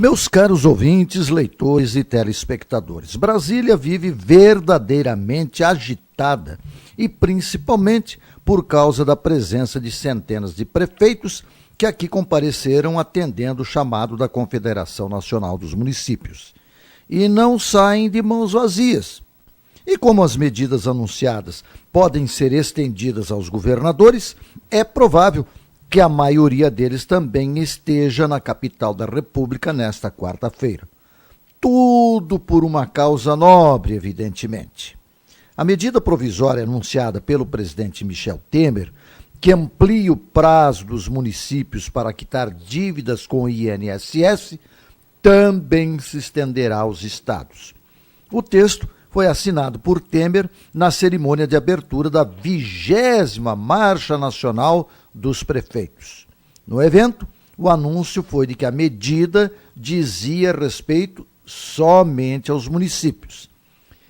Meus caros ouvintes, leitores e telespectadores, Brasília vive verdadeiramente agitada e principalmente por causa da presença de centenas de prefeitos que aqui compareceram atendendo o chamado da Confederação Nacional dos Municípios. E não saem de mãos vazias. E como as medidas anunciadas podem ser estendidas aos governadores, é provável que a maioria deles também esteja na capital da República nesta quarta-feira. Tudo por uma causa nobre, evidentemente. A medida provisória anunciada pelo presidente Michel Temer, que amplia o prazo dos municípios para quitar dívidas com o INSS, também se estenderá aos estados. O texto foi assinado por Temer na cerimônia de abertura da 20ª Marcha Nacional dos Prefeitos. No evento, o anúncio foi de que a medida dizia respeito somente aos municípios.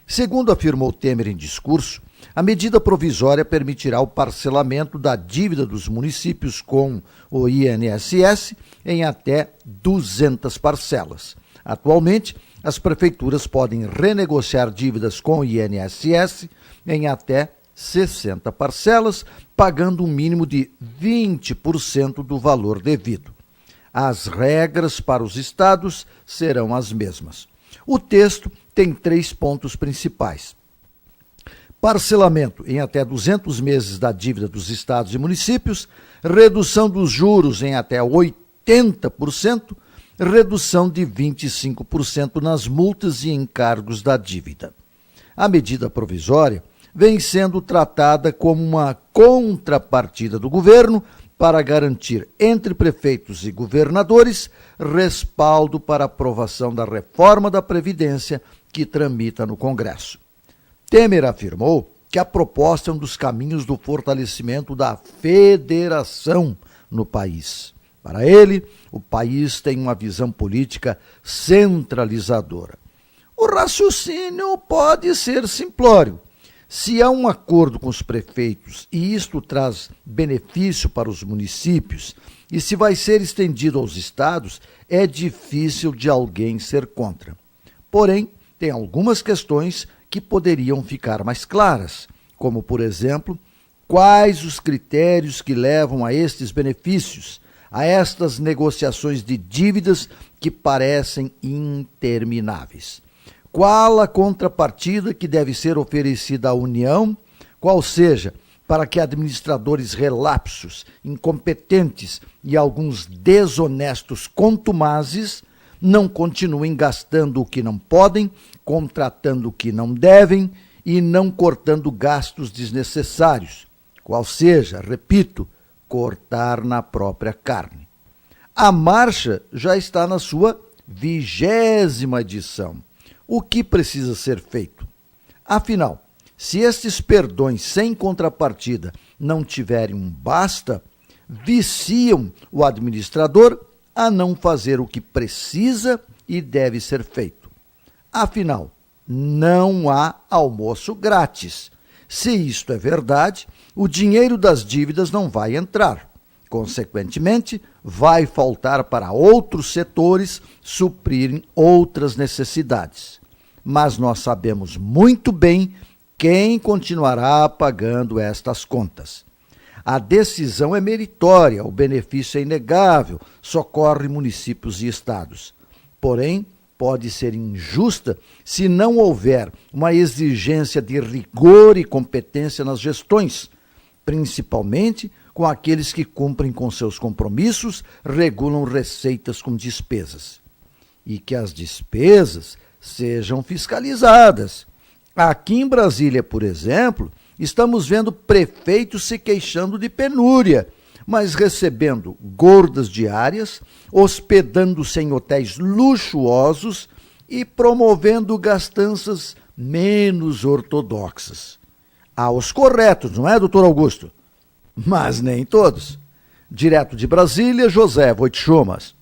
Segundo afirmou Temer em discurso, a medida provisória permitirá o parcelamento da dívida dos municípios com o INSS em até 200 parcelas. Atualmente, as prefeituras podem renegociar dívidas com o INSS em até 60 parcelas, pagando um mínimo de 20% do valor devido. As regras para os estados serão as mesmas. O texto tem 3 pontos principais. Parcelamento em até 200 meses da dívida dos estados e municípios, redução dos juros em até 80%, redução de 25% nas multas e encargos da dívida. A medida provisória vem sendo tratada como uma contrapartida do governo para garantir entre prefeitos e governadores respaldo para aprovação da reforma da Previdência que tramita no Congresso. Temer afirmou que a proposta é um dos caminhos do fortalecimento da federação no país. Para ele, o país tem uma visão política centralizadora. O raciocínio pode ser simplório. Se há um acordo com os prefeitos e isto traz benefício para os municípios, e se vai ser estendido aos estados, é difícil de alguém ser contra. Porém, tem algumas questões que poderiam ficar mais claras, como, por exemplo, quais os critérios que levam a estes benefícios, a estas negociações de dívidas que parecem intermináveis. Qual a contrapartida que deve ser oferecida à União, qual seja, para que administradores relapsos, incompetentes e alguns desonestos contumazes não continuem gastando o que não podem, contratando o que não devem e não cortando gastos desnecessários, qual seja, repito, cortar na própria carne. A marcha já está na sua 20ª edição. O que precisa ser feito? Afinal, se estes perdões sem contrapartida não tiverem um basta, viciam o administrador a não fazer o que precisa e deve ser feito. Afinal, não há almoço grátis. Se isto é verdade, o dinheiro das dívidas não vai entrar. Consequentemente, vai faltar para outros setores suprirem outras necessidades. Mas nós sabemos muito bem quem continuará pagando estas contas. A decisão é meritória, o benefício é inegável, socorre municípios e estados. Porém, pode ser injusta se não houver uma exigência de rigor e competência nas gestões, principalmente com aqueles que cumprem com seus compromissos, regulam receitas com despesas. E que as despesas sejam fiscalizadas. Aqui em Brasília, por exemplo, estamos vendo prefeitos se queixando de penúria, mas recebendo gordas diárias, hospedando-se em hotéis luxuosos e promovendo gastanças menos ortodoxas. Há os corretos, não é, doutor Augusto? Mas nem todos. Direto de Brasília, José Voitchumas.